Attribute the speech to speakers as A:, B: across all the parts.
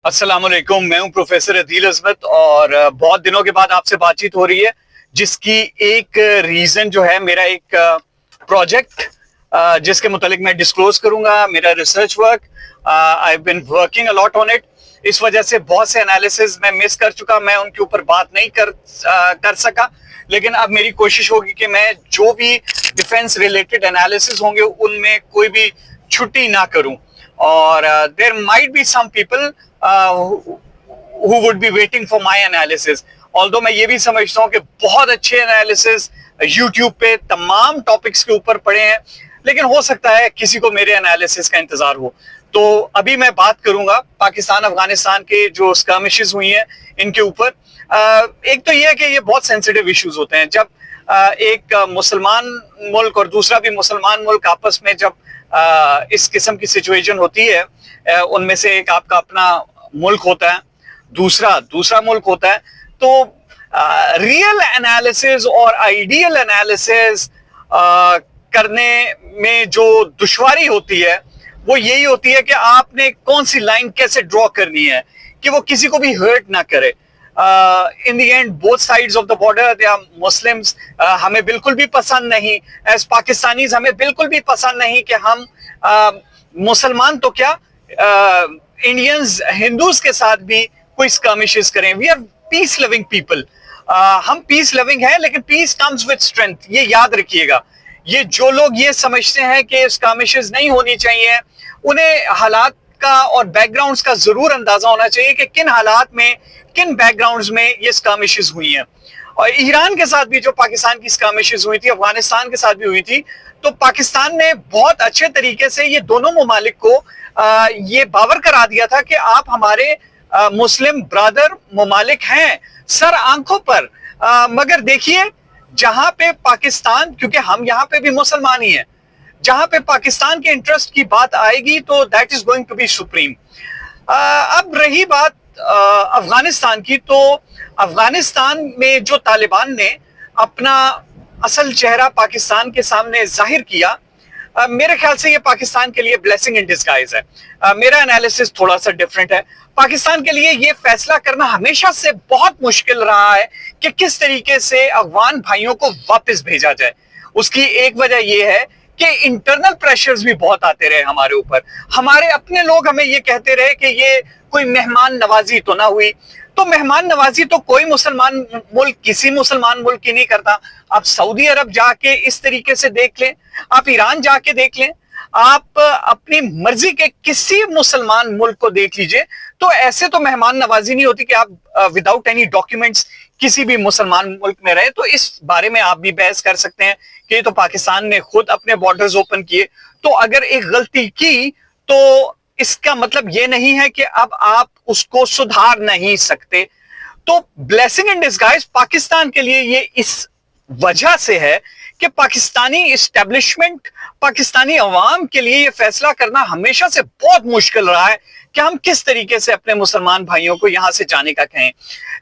A: अस्सलाम वालेकुम। मैं हूं प्रोफेसर अदील अज़मत और बहुत दिनों के बाद आपसे बातचीत हो रही है, जिसकी एक रीजन जो है मेरा एक प्रोजेक्ट जिसके मुतालिक मैं डिस्क्लोज करूंगा, मेरा research work. I have been working a lot on it. इस वजह से बहुत से एनालिसिस मैं मिस कर चुका, मैं उनके ऊपर बात नहीं कर सका। लेकिन अब मेरी कोशिश होगी कि मैं जो भी डिफेंस रिलेटेड एनालिसिस होंगे उनमें कोई भी छुट्टी ना करूं। और there might be some people who would be waiting for my analysis. Although मैं ये भी समझता हूँ कि बहुत अच्छे एनालिसिस YouTube पे तमाम टॉपिक्स के ऊपर पड़े हैं, लेकिन हो सकता है किसी को मेरे एनालिसिस का इंतजार हो। तो अभी मैं बात करूंगा पाकिस्तान अफगानिस्तान के जो स्कर्मिशेस हुई हैं इनके ऊपर। एक तो ये है कि ये बहुत सेंसिटिव इश्यूज होते हैं जब एक मुसलमान मुल्क और दूसरा भी मुसलमान मुल्क आपस में जब इस किस्म की सिचुएशन होती है। उनमें से एक आपका अपना मुल्क होता है, दूसरा मुल्क होता है। तो रियल एनालिसिस और आइडियल एनालिसिस करने में जो दुश्वारी होती है वो यही होती है कि आपने कौन सी लाइन कैसे ड्रॉ करनी है कि वो किसी को भी हर्ट ना करे। In the end both sides of the border they are Muslims. हमें बिल्कुल भी पसंद नहीं, एज पाकिस्तानीज हमें बिल्कुल भी पसंद नहीं कि हम मुसलमान तो क्या इंडियंस हिंदूज के साथ भी कोई स्कर्मिशेस करें। We are peace loving people. हम पीस लविंग हैं, लेकिन पीस कम्स विद स्ट्रेंथ, ये याद रखिएगा। ये जो लोग ये समझते हैं कि स्कर्मिशेस नहीं होनी चाहिए, उन्हें हालात का और बैकग्राउंड्स का जरूर अंदाजा होना चाहिए कि किन हालात में, किन बैकग्राउंड्स में ये स्कर्मिशेस हुई हैं। और ईरान के साथ भी जो पाकिस्तान की स्कर्मिशेस हुई थी, अफगानिस्तान के साथ भी हुई थी, तो पाकिस्तान ने बहुत अच्छे तरीके से ये दोनों ममालिक को ये बावर करा दिया था कि आप हमारे मुस्लिम ब्रदर ममालिक हैं सर आंखों पर। मगर देखिए, जहां पे पाकिस्तान, क्योंकि हम यहां पे भी मुसलमान ही हैं, जहां पे पाकिस्तान के इंटरेस्ट की बात आएगी तो that is going to be supreme. अब रही बात अफगानिस्तान की, तो अफगानिस्तान में जो तालिबान ने अपना असल चेहरा पाकिस्तान के सामने जाहिर किया, मेरे ख्याल से ये पाकिस्तान के लिए ब्लेसिंग इन डिस्गाइज है। मेरा एनालिसिस थोड़ा सा डिफरेंट है। पाकिस्तान के लिए ये फैसला करना हमेशा से बहुत मुश्किल रहा है कि किस तरीके से अफगान भाइयों को वापस भेजा जाए। उसकी एक वजह यह है कि इंटरनल प्रेशर्स भी बहुत आते रहे हमारे ऊपर। हमारे अपने लोग हमें ये कहते रहे कि ये कोई मेहमान नवाजी तो ना हुई। तो मेहमान नवाजी तो कोई मुसलमान मुल्क किसी मुसलमान मुल्क की नहीं करता। आप सऊदी अरब जाके इस तरीके से देख लें, आप ईरान जाके देख लें, आप अपनी मर्जी के किसी मुसलमान मुल्क को देख लीजिए, तो ऐसे तो मेहमान नवाजी नहीं होती कि आप विदाउट एनी डॉक्यूमेंट्स किसी भी मुसलमान मुल्क में रहे। तो इस बारे में आप भी बहस कर सकते हैं कि ये तो पाकिस्तान ने खुद अपने बॉर्डर्स ओपन किए। तो अगर एक गलती की तो इसका मतलब ये नहीं है कि अब आप उसको सुधार नहीं सकते। तो ब्लेसिंग इन डिस्गाइज पाकिस्तान के लिए ये इस वजह से है कि पाकिस्तानी इस्टेब्लिशमेंट, पाकिस्तानी अवाम के लिए ये फैसला करना हमेशा से बहुत मुश्किल रहा है कि हम किस तरीके से अपने मुसलमान भाइयों को यहां से जाने का कहें।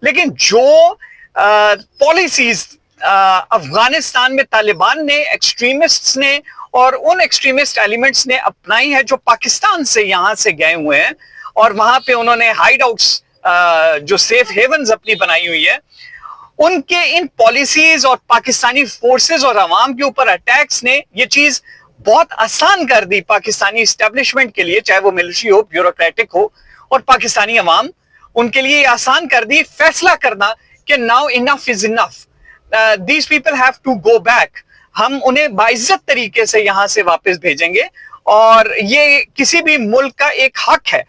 A: लेकिन जो पॉलिसीज अफगानिस्तान में तालिबान ने, एक्सट्रीमिस्ट्स ने और उन एक्सट्रीमिस्ट एलिमेंट्स ने अपनाई है जो पाकिस्तान से यहां से गए हुए हैं, और वहां पे उन्होंने हाइड आउट्स जो सेफ हेवन्स अपनी बनाई हुई है, उनके इन पॉलिसीज और पाकिस्तानी फोर्सेस और अवाम के ऊपर अटैक्स ने ये चीज बहुत आसान कर दी पाकिस्तानी एस्टेब्लिशमेंट के लिए, चाहे वो मिलिट्री हो, ब्यूरोक्रेटिक हो, और पाकिस्तानी अवाम, उनके लिए आसान कर दी फैसला करना कि now enough is enough, these people have to go back. हम उन्हें बाइज्जत तरीके से यहां से वापस भेजेंगे, और ये किसी भी मुल्क का एक हक है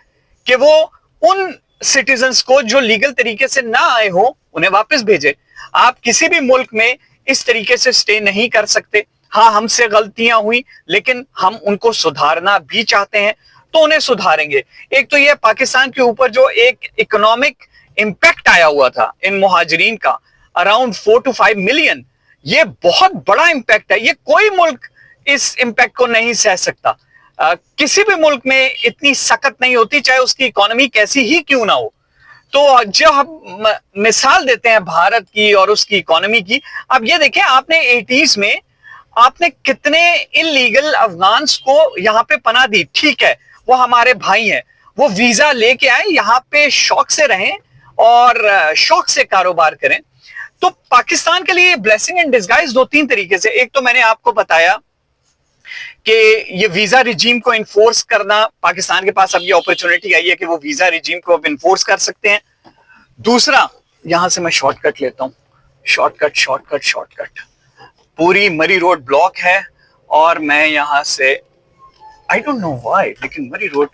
A: कि वो उन सिटीजन्स को जो लीगल तरीके से ना आए हो उन्हें वापस भेजे। आप किसी भी मुल्क में इस तरीके से स्टे नहीं कर सकते। हाँ, हमसे गलतियां हुई, लेकिन हम उनको सुधारना भी चाहते हैं तो उन्हें सुधारेंगे। एक तो ये पाकिस्तान के ऊपर जो एक इकोनॉमिक इंपैक्ट आया हुआ था इन मुहाजिरीन का, अराउंड 4 to 5 मिलियन, ये बहुत बड़ा इंपैक्ट है। ये कोई मुल्क इस इंपैक्ट को नहीं सह सकता। किसी भी मुल्क में इतनी सख्त नहीं होती, चाहे उसकी इकोनॉमी कैसी ही क्यों ना हो। तो जो हम मिसाल देते हैं भारत की और उसकी इकोनॉमी की, अब ये देखें, आपने 80s में आपने कितने इलीगल अफगान्स को यहां पे पनाह दी। ठीक है, वो हमारे भाई हैं, वो वीजा लेके आए, यहां पे शौक से रहें और शौक से कारोबार करें। तो पाकिस्तान के लिए ब्लेसिंग इन डिस्गाइज दो तीन तरीके से। एक तो मैंने आपको बताया कि ये वीजा रिजीम को इन्फोर्स करना, पाकिस्तान के पास अब ये अपॉर्चुनिटी आई है कि वो वीजा रिजीम को अब इन्फोर्स कर सकते हैं। दूसरा, यहां से मैं शॉर्टकट लेता हूं, शॉर्टकट, पूरी मरी रोड ब्लॉक है और मैं यहां से, आई डोंट नो व्हाई, लेकिन मरी रोड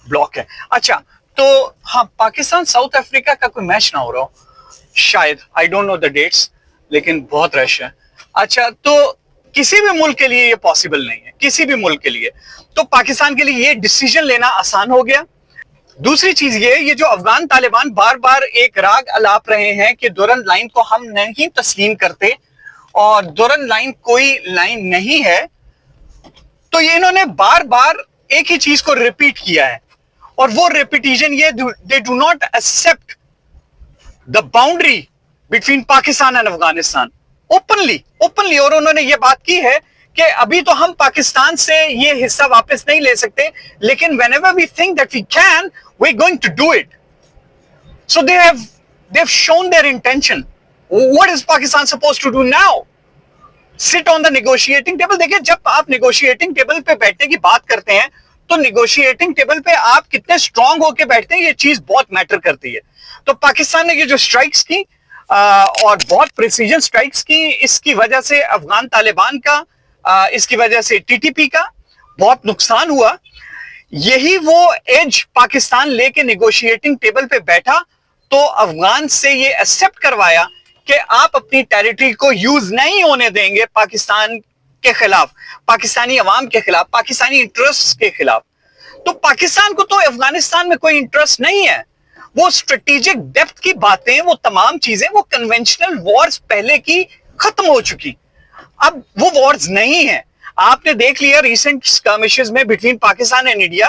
A: ब्लॉक है। अच्छा, तो हाँ, पाकिस्तान साउथ अफ्रीका का कोई मैच ना हो रहा हो शायद, I don't know the dates, लेकिन बहुत रश है। अच्छा, तो किसी भी मुल्क के लिए ये पॉसिबल नहीं है, किसी भी मुल्क के लिए। तो पाकिस्तान के लिए ये डिसीजन लेना आसान हो गया। दूसरी चीज ये जो अफगान तालिबान बार बार एक राग अलाप रहे हैं कि दुरंद लाइन को हम नहीं तस्लीम करते और दुरंद लाइन कोई लाइन नहीं है, तो ये इन्होंने बार बार एक ही चीज को रिपीट किया है और वो रिपीटिशन ये, they do not accept the boundary between Pakistan and Afghanistan openly. और उन्होंने ये बात की है कि अभी तो हम पाकिस्तान से ये हिस्सा वापस नहीं ले सकते, लेकिन whenever we think that we can, we're going to do it. So they've shown their intention. What is Pakistan supposed to do now? Sit on the negotiating table. देखिए, जब आप negotiating table पे बैठने की बात करते हैं तो negotiating table पे आप कितने strong होके बैठते हैं, ये चीज बहुत मैटर करती है। तो पाकिस्तान ने ये जो स्ट्राइक्स की और बहुत प्रिसीजन स्ट्राइक्स की, इसकी वजह से अफगान तालिबान का, इसकी वजह से टीटीपी का बहुत नुकसान हुआ। यही वो एज पाकिस्तान लेके नेगोशिएटिंग टेबल पे बैठा तो अफगान से ये एक्सेप्ट करवाया कि आप अपनी टेरिटरी को यूज नहीं होने देंगे पाकिस्तान के खिलाफ, पाकिस्तानी अवाम के खिलाफ, पाकिस्तानी इंटरेस्ट के खिलाफ। तो पाकिस्तान को तो अफगानिस्तान में कोई इंटरेस्ट नहीं है। वो स्ट्रेटेजिक डेप्थ की बातें, वो तमाम चीजें, वो कन्वेंशनल वॉर्स पहले की खत्म हो चुकी, अब वो वॉर्स नहीं है। आपने देख लिया रिसेंट स्कर्मिशेस में बिटवीन पाकिस्तान एंड इंडिया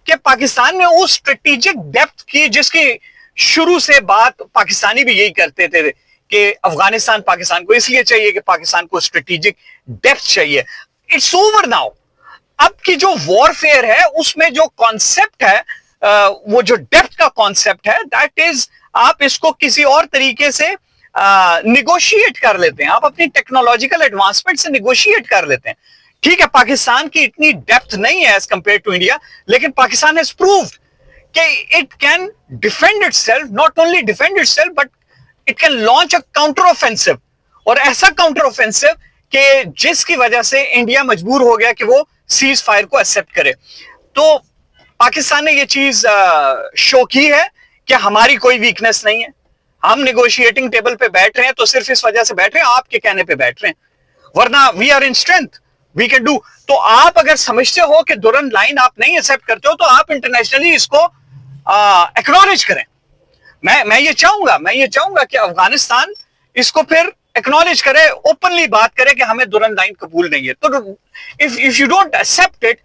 A: कि पाकिस्तान ने उस स्ट्रेटेजिक डेप्थ की, जिसकी शुरू से बात पाकिस्तानी भी यही करते थे कि अफगानिस्तान पाकिस्तान को इसलिए चाहिए कि पाकिस्तान को स्ट्रेटेजिक डेप्थ चाहिए। It's over now. अब की जो वॉरफेयर है उसमें जो कॉन्सेप्ट है, वो जो डेप्थ का कॉन्सेप्ट है, दैट इज आप इसको किसी और तरीके से निगोशिएट कर लेते हैं, आप अपनी टेक्नोलॉजिकल एडवांसमेंट से निगोशिएट कर लेते हैं। ठीक है, पाकिस्तान की इतनी डेप्थ नहीं है एज कंपेयर टू इंडिया, लेकिन पाकिस्तान हैज प्रूव्ड कि it can defend itself, not only defend itself but it can launch a counter offensive, और ऐसा काउंटर ऑफेंसिव कि जिसकी वजह से इंडिया मजबूर हो गया कि वो सीज फायर को एक्सेप्ट करे। तो पाकिस्तान ने ये चीज शो की है कि हमारी कोई वीकनेस नहीं है, हम नेगोशिएटिंग टेबल पे बैठ रहे हैं तो सिर्फ इस वजह से बैठ रहे हैं, आपके कहने पे बैठ रहे हैं, वरना we are in strength, we can do. तो आप अगर समझते हो कि दुरंद लाइन आप नहीं एक्सेप्ट करते हो तो आप इंटरनेशनली इसको एक्नॉलेज करें। मैं ये चाहूंगा कि अफगानिस्तान इसको फिर एक्नॉलेज करे, ओपनली बात करे कि हमें दुरंद लाइन कबूल नहीं है। तो if you don't accept it,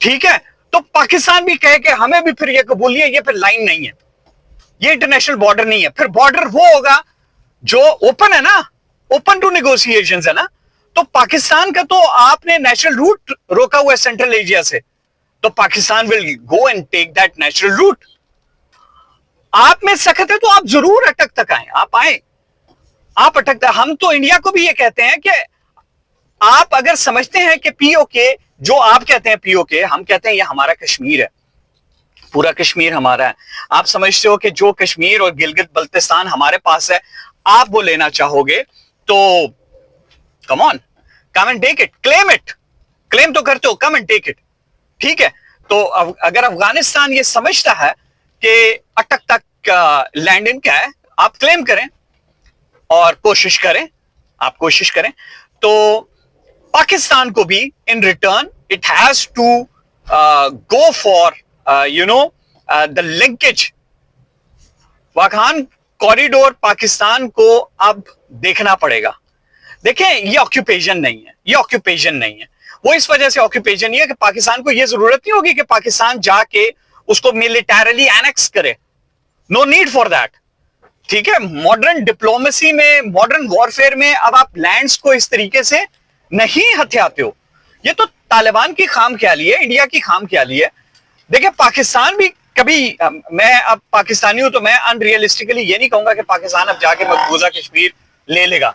A: ठीक है, तो पाकिस्तान भी कहे कि हमें भी फिर ये कबूल नहीं है, ये फिर लाइन नहीं है, ये इंटरनेशनल बॉर्डर नहीं है। फिर बॉर्डर वो होगा जो ओपन है ना, ओपन टू नेगोशिएशंस है ना। तो पाकिस्तान का तो आपने नेचुरल रूट रोका हुआ है सेंट्रल एशिया से, तो Pakistan will go and take that natural route. आप में सख्त है तो आप जरूर अटक तक आए, आप आए, आप अटक तक। हम तो इंडिया को भी ये कहते हैं कि आप अगर समझते हैं कि पीओके, जो आप कहते हैं पीओके, हम कहते हैं ये हमारा कश्मीर है, पूरा कश्मीर हमारा है। आप समझते हो कि जो कश्मीर और गिलगित बल्तिस्तान हमारे पास है, आप वो लेना चाहोगे तो come on, come and take it, claim it, claim तो करते हो, कम एंड टेक इट, ठीक है। तो अगर अफगानिस्तान ये समझता है कि अटक तक लैंड इनका है, आप क्लेम करें और कोशिश करें, आप कोशिश करें। तो पाकिस्तान को भी in return it has to go for the linkage. Wakhan corridor Pakistan को अब देखना पड़ेगा। देखें, ये ऑक्यूपेशन नहीं है, ये ऑक्यूपेशन नहीं है। वो इस वजह से ऑक्यूपेशन नहीं है कि पाकिस्तान को ये जरूरत नहीं होगी कि पाकिस्तान जाके उसको मिलिटरली एनेक्स करे, नो नीड फॉर दैट, ठीक है। मॉडर्न डिप्लोमेसी में, मॉडर्न वॉरफेयर में अब आप लैंड्स को इस तरीके से नहीं हथियाते हो। ये तो तालिबान की खामख्याली है, इंडिया की खामख्याली है। देखिए, पाकिस्तान भी कभी मैं अब पाकिस्तानी हूं तो मैं अनरियलिस्टिकली ये नहीं कहूंगा कि पाकिस्तान अब जाके मकबूजा कश्मीर ले लेगा।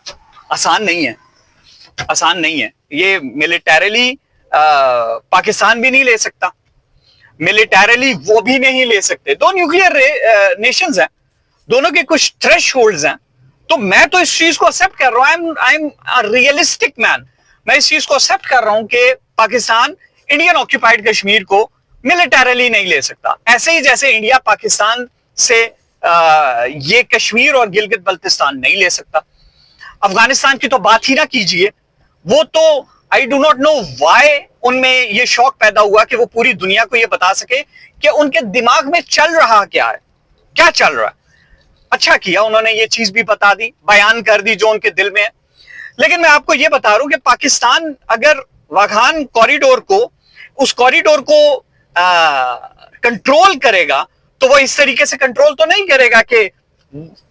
A: आसान नहीं है, आसान नहीं है। ये मिलिटरीली पाकिस्तान भी नहीं ले सकता, मिलिटरीली वो भी नहीं ले सकते। दो न्यूक्लियर नेशंस हैं, दोनों के कुछ थ्रेशहोल्ड्स हैं। तो मैं तो इस चीज को एक्सेप्ट कर रहा हूं, I am a realistic man. मैं इस चीज को एक्सेप्ट कर रहा हूं कि पाकिस्तान इंडियन ऑक्यूपाइड कश्मीर को मिलिटरीली नहीं ले सकता, ऐसे ही जैसे इंडिया पाकिस्तान से ये कश्मीर और गिलगित बल्तिस्तान नहीं ले सकता। अफगानिस्तान की तो बात ही ना कीजिए, वो तो I do not know why उनमें ये शौक पैदा हुआ कि वो पूरी दुनिया को ये बता सके कि उनके दिमाग में चल रहा क्या है, क्या चल रहा है। अच्छा किया उन्होंने ये चीज भी बता दी, बयान कर दी जो उनके दिल में है। लेकिन मैं आपको ये बता रहा हूं कि पाकिस्तान अगर वाघान कॉरिडोर को, उस कॉरिडोर को कंट्रोल करेगा तो वो इस तरीके से कंट्रोल तो नहीं करेगा कि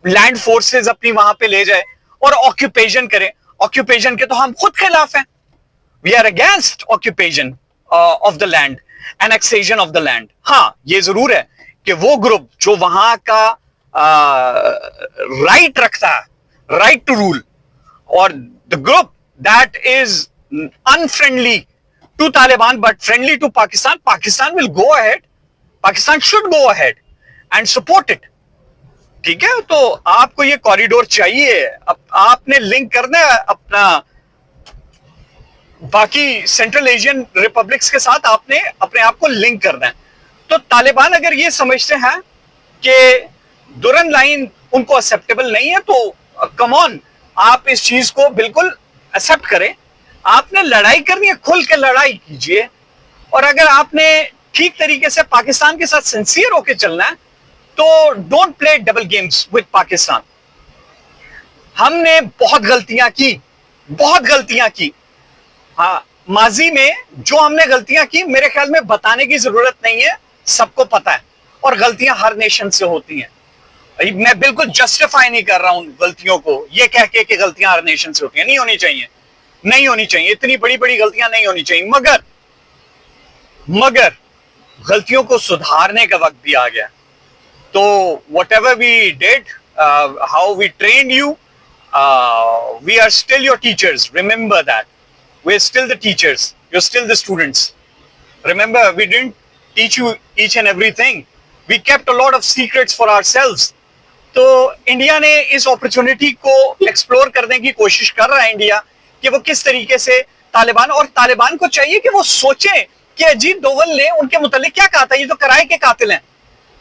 A: लैंड फोर्सेस अपनी वहां पे ले जाए और ऑक्यूपेशन करे। ऑक्यूपेशन के तो हम खुद खिलाफ हैं। We are against occupation of the land, annexation of the land. हाँ, ये जरूर है कि वो ग्रुप जो वहां का राइट रखता है, राइट टू रूल, और the group that is unfriendly to Taliban but friendly to Pakistan, Pakistan will go ahead, Pakistan should go ahead and support it. ठीक है, तो आपको ये कॉरिडोर चाहिए, आपने लिंक करना है अपना बाकी सेंट्रल एशियन रिपब्लिक्स के साथ, आपने अपने आप को लिंक करना है। तो तालिबान अगर ये समझते हैं कि दुरन लाइन उनको एक्सेप्टेबल नहीं है तो कम ऑन, आप इस चीज को बिल्कुल एक्सेप्ट करें। आपने लड़ाई करनी है, खुल के लड़ाई कीजिए। और अगर आपने ठीक तरीके से पाकिस्तान के साथ सिंसियर होकर चलना है तो don't play double games with Pakistan. हमने बहुत गलतियां की, बहुत गलतियां की। हाँ, माजी में जो हमने गलतियां की मेरे ख्याल में बताने की जरूरत नहीं है, सबको पता है। और गलतियां हर नेशन से होती हैं। मैं बिल्कुल जस्टिफाई नहीं कर रहा हूं गलतियों को, ये कह के कि गलतियां हर नेशन से होती हैं, नहीं होनी चाहिए, नहीं होनी चाहिए, इतनी बड़ी बड़ी गलतियां नहीं होनी चाहिए। मगर गलतियों को सुधारने का वक्त भी आ गया। तो whatever we did, how we trained you, we are still your teachers. Remember that. We're still the teachers. You're still the students. Remember, we didn't teach you each and everything. We kept a lot of secrets for ourselves. तो India ने इस opportunity को explore करने की कोशिश कर रहा है इंडिया, कि वो किस तरीके से तालिबान, और तालिबान को चाहिए कि वो सोचे कि अजीत डोवल ने उनके मुतालिक क्या कहा था। ये तो किराए के कातिल हैं,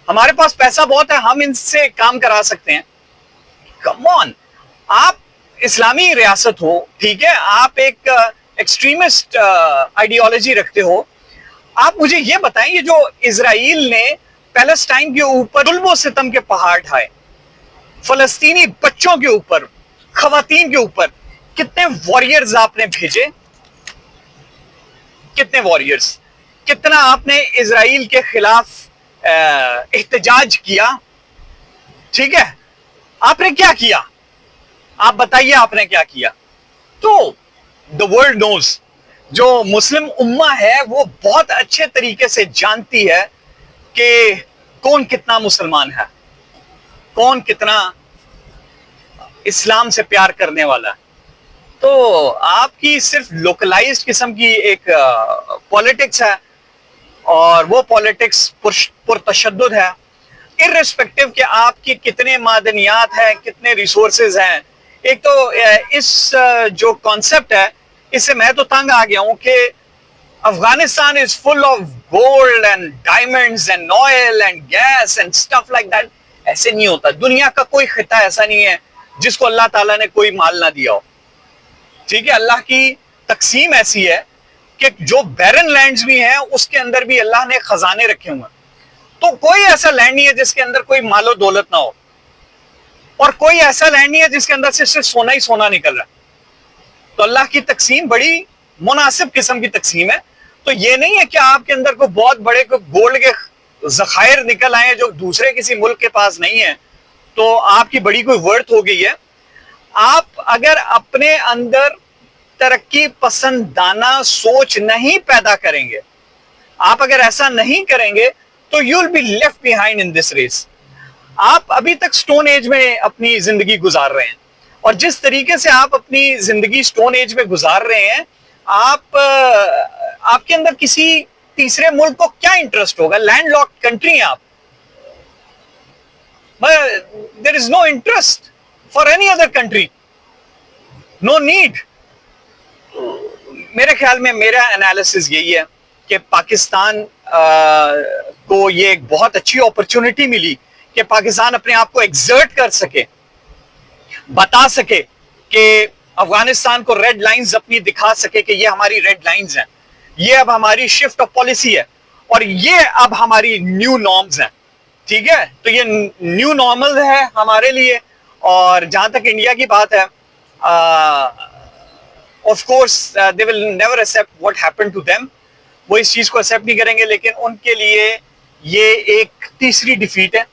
A: हमारे पास पैसा बहुत है, हम इनसे काम करा सकते हैं। कम ऑन, आप इस्लामी रियासत हो, ठीक है, आप एक एक्सट्रीमिस्ट आइडियोलॉजी रखते हो। आप मुझे ये बताएं, ये जो इजराइल ने पैलेस्टाइन के ऊपर जुल्म सितम के पहाड़ ढाए, फलस्तीनी बच्चों के ऊपर, खवातीन के ऊपर, कितने वॉरियर्स आपने भेजे, कितने वॉरियर्स, कितना आपने इजराइल के खिलाफ एहतजाज किया। ठीक है, आपने क्या किया, आप बताइए आपने क्या किया। तो द वर्ल्ड नोज, जो मुस्लिम उम्मा है वो बहुत अच्छे तरीके से जानती है कि कौन कितना मुसलमान है, कौन कितना इस्लाम से प्यार करने वाला है। तो आपकी सिर्फ लोकलाइज्ड किस्म की एक पॉलिटिक्स है, और वो पॉलिटिक्स पुरतशद्दुद है, इर्रिस्पेक्टिव कि आपके कितने मादनियात हैं, कितने रिसोर्सेज हैं। एक तो इस जो कॉन्सेप्ट है, इससे मैं तो तंग आ गया हूं कि Afghanistan is full of gold and diamonds and oil and gas and stuff like that. ऐसे नहीं होता, दुनिया का कोई खिता ऐसा नहीं है जिसको अल्लाह ताला ने कोई माल ना दिया हो। ठीक है, अल्लाह की तकसीम ऐसी है कि जो बैरन लैंड्स भी हैं उसके अंदर भी अल्लाह ने खजाने रखे हुए। तो कोई ऐसा लैंड नहीं है जिसके अंदर कोई मालो दौलत ना हो, और कोई ऐसा लैंड नहीं है जिसके अंदर से सिर्फ सोना ही सोना निकल रहा है। तो अल्लाह की तकसीम बड़ी मुनासिब किस्म की तकसीम है। तो ये नहीं है कि आपके अंदर को बहुत बड़े को गोल्ड के जखायर निकल आए जो दूसरे किसी मुल्क के पास नहीं है, तो आपकी बड़ी कोई वर्थ हो गई है। आप अगर अपने अंदर तरक्की पसंदाना सोच नहीं पैदा करेंगे, आप अगर ऐसा नहीं करेंगे, तो you will be left behind in this race. आप अभी तक स्टोन एज में अपनी जिंदगी गुजार रहे हैं, और जिस तरीके से आप अपनी जिंदगी स्टोन एज में गुजार रहे हैं, आपके अंदर किसी तीसरे मुल्क को क्या इंटरेस्ट होगा? लैंडलॉक कंट्री है आप, there is no interest for any other country, no need. मेरे ख्याल में मेरा एनालिसिस यही है कि पाकिस्तान को ये एक बहुत अच्छी अपॉर्चुनिटी मिली कि पाकिस्तान अपने आप को एक्सर्ट कर सके, बता सके कि अफगानिस्तान को रेड लाइंस अपनी दिखा सके कि ये हमारी रेड लाइंस हैं, ये अब हमारी शिफ्ट ऑफ पॉलिसी है, और ये अब हमारी न्यू नॉर्म्स हैं। ठीक है, तो ये न्यू नॉर्मल है हमारे लिए। और जहां तक इंडिया की बात है, of course they will never accept what happened to them, वो इस चीज को एक्सेप्ट नहीं करेंगे, लेकिन उनके लिए ये एक तीसरी डिफीट है।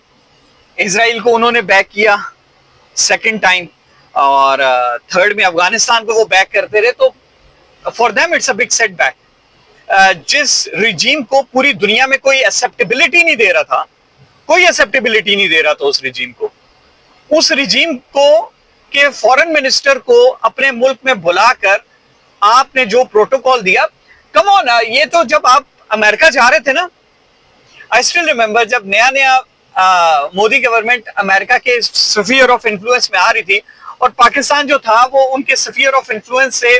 A: इजराइल को उन्होंने बैक किया सेकंड टाइम, और थर्ड में अफगानिस्तान को वो बैक करते रहे, तो for them it's a big setback. जिस रिजीम को पूरी दुनिया में कोई एक्सेप्टेबिलिटी नहीं दे रहा था, कोई एक्सेप्टेबिलिटी नहीं दे रहा था उस रिजीम को, उस रिजीम को के फॉरेन मिनिस्टर को अपने मुल्क में बुलाकर आपने जो प्रोटोकॉल दिया, कम ऑन, ये तो जब आप अमेरिका जा रहे थे ना, आई स्टिल रिमेंबर जब नया नया मोदी गवर्नमेंट अमेरिका के स्फीयर ऑफ इन्फ्लुएंस में आ रही थी, और पाकिस्तान जो था वो उनके स्फीयर ऑफ इन्फ्लुएंस से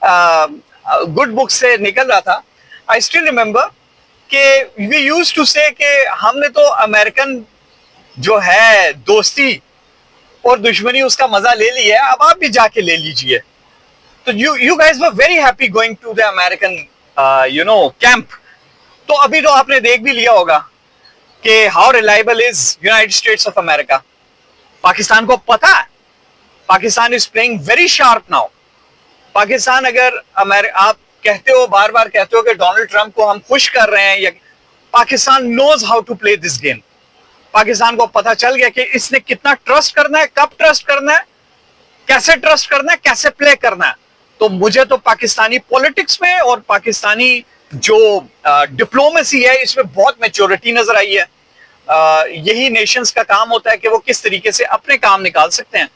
A: गुड बुक से निकल रहा था। आई स्टिल रिमेंबर कि वी यूज्ड टू से कि हमने तो अमेरिकन जो है दोस्ती और दुश्मनी उसका मजा ले लिया है, अब आप भी जाके ले लीजिए। तो you guys were very happy going to the American camp. तो अभी तो आपने देख भी लिया होगा कि how reliable is United States of America. Pakistan को पता है, Pakistan is playing very sharp now. Pakistan अगर आप कहते हो, बार बार कहते हो कि डोनाल्ड ट्रंप को हम खुश कर रहे हैं, या Pakistan knows how to play this game. Pakistan को पता चल गया कि इसने कितना ट्रस्ट करना है, कब ट्रस्ट करना है, कैसे ट्रस्ट करना है, कैसे प्ले करना है। तो मुझे तो पाकिस्तानी पॉलिटिक्स में और पाकिस्तानी जो डिप्लोमेसी है इसमें बहुत मैच्योरिटी नजर आई है। यही नेशंस का काम होता है कि वो किस तरीके से अपने काम निकाल सकते हैं।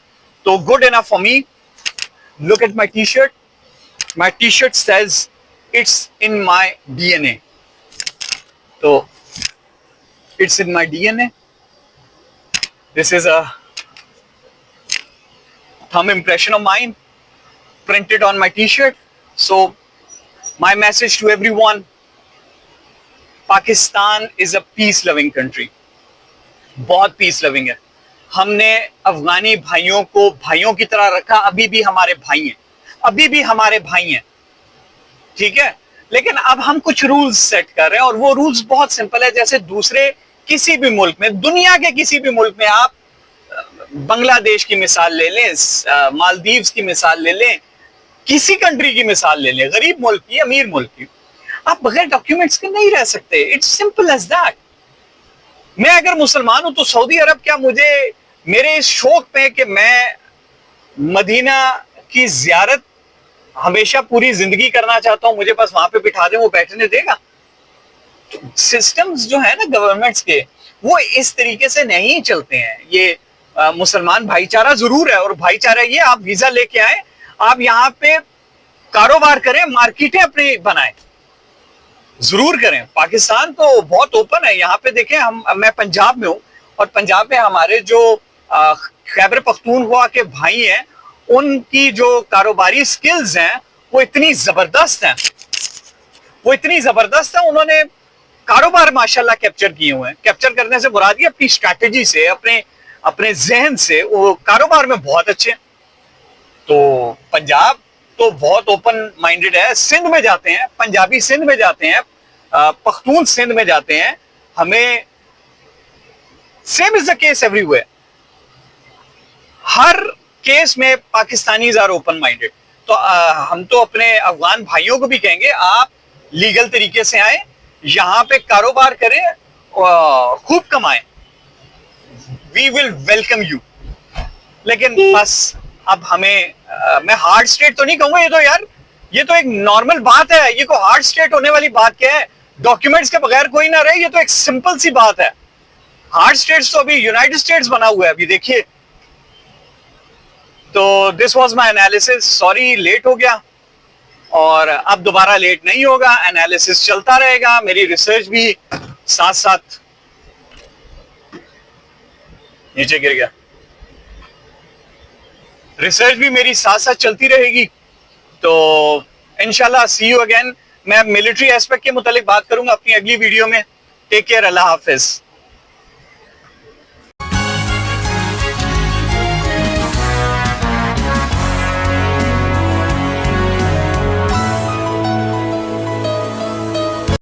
A: तो good enough for me. Look at my T shirt, my T shirt says it's in my DNA. तो it's in my DNA. This is a thumb impression of mine printed on my t-shirt. So my message to everyone, Pakistan is a peace loving country, बहुत peace loving है। हमने अफगानी भाइयों को भाइयों की तरह रखा, अभी भी हमारे भाई हैं, अभी भी हमारे भाई हैं, ठीक है। लेकिन अब हम कुछ रूल्स सेट कर रहे हैं, और वो रूल्स बहुत सिंपल है। जैसे दूसरे किसी भी मुल्क में, दुनिया के किसी भी मुल्क में, आप बांग्लादेश की मिसाल ले लें, मालदीव्स की मिसाल ले लें, किसी कंट्री की मिसाल ले लें, गरीब मुल्क की, अमीर मुल्क की, आप बगैर डॉक्यूमेंट्स के नहीं रह सकते। It's simple as that. मैं अगर मुसलमान हूं तो सऊदी अरब क्या मुझे मेरे इस शौक पे कि मैं मदीना की जियारत हमेशा पूरी जिंदगी करना चाहता हूं, मुझे बस वहां पे बिठा दें, वो बैठने देगा? सिस्टम्स जो है ना गवर्नमेंट्स के, वो इस तरीके से नहीं चलते हैं। ये मुसलमान भाईचारा जरूर है, और भाईचारा ये, आप वीजा लेके आए, आप यहाँ पे कारोबार करें, मार्केटें अपनी बनाएं, जरूर करें। पाकिस्तान तो बहुत ओपन है। यहाँ पे देखें, मैं पंजाब में हूँ, और पंजाब में हमारे जो खैबर पख्तूनख्वा के भाई हैं, उनकी जो कारोबारी स्किल्स हैं वो इतनी जबरदस्त हैं, वो इतनी जबरदस्त है। उन्होंने कारोबार माशाल्लाह कैप्चर किए हुए हैं। कैप्चर करने से मुराद ये अपनी स्ट्रैटेजी से, अपने जहन से, वो कारोबार में बहुत अच्छे हैं। तो पंजाब तो बहुत ओपन माइंडेड है। सिंध में जाते हैं, पंजाबी सिंध में जाते हैं, पख्तून सिंध में जाते हैं, हमें same is the case everywhere. Her case में पाकिस्तानीज आर ओपन माइंडेड। तो हम तो अपने अफगान भाइयों को भी कहेंगे, आप लीगल तरीके से आए, यहां पे कारोबार करें, खूब कमाएं, वी विल वेलकम यू। लेकिन बस अब हमें मैं हार्ड स्टेट तो नहीं कहूंगा, ये तो यार, ये तो एक नॉर्मल बात है, ये को हार्ड स्टेट होने वाली बात क्या है? डॉक्यूमेंट्स के बगैर कोई ना रहे, ये तो एक सिंपल सी बात है। हार्ड स्टेट्स तो अभी यूनाइटेड स्टेट्स बना हुआ है, अभी देखिए। तो this was my analysis, sorry late हो गया, और अब दोबारा लेट नहीं होगा, एनालिसिस चलता रहेगा, मेरी रिसर्च भी साथ साथ नीचे गिर गया, रिसर्च भी मेरी साथ साथ चलती रहेगी। तो इंशाल्लाह सी यू अगेन। मैं मिलिट्री एस्पेक्ट के मुतालिक बात करूंगा अपनी अगली वीडियो में। टेक केयर, अल्लाह हाफिज।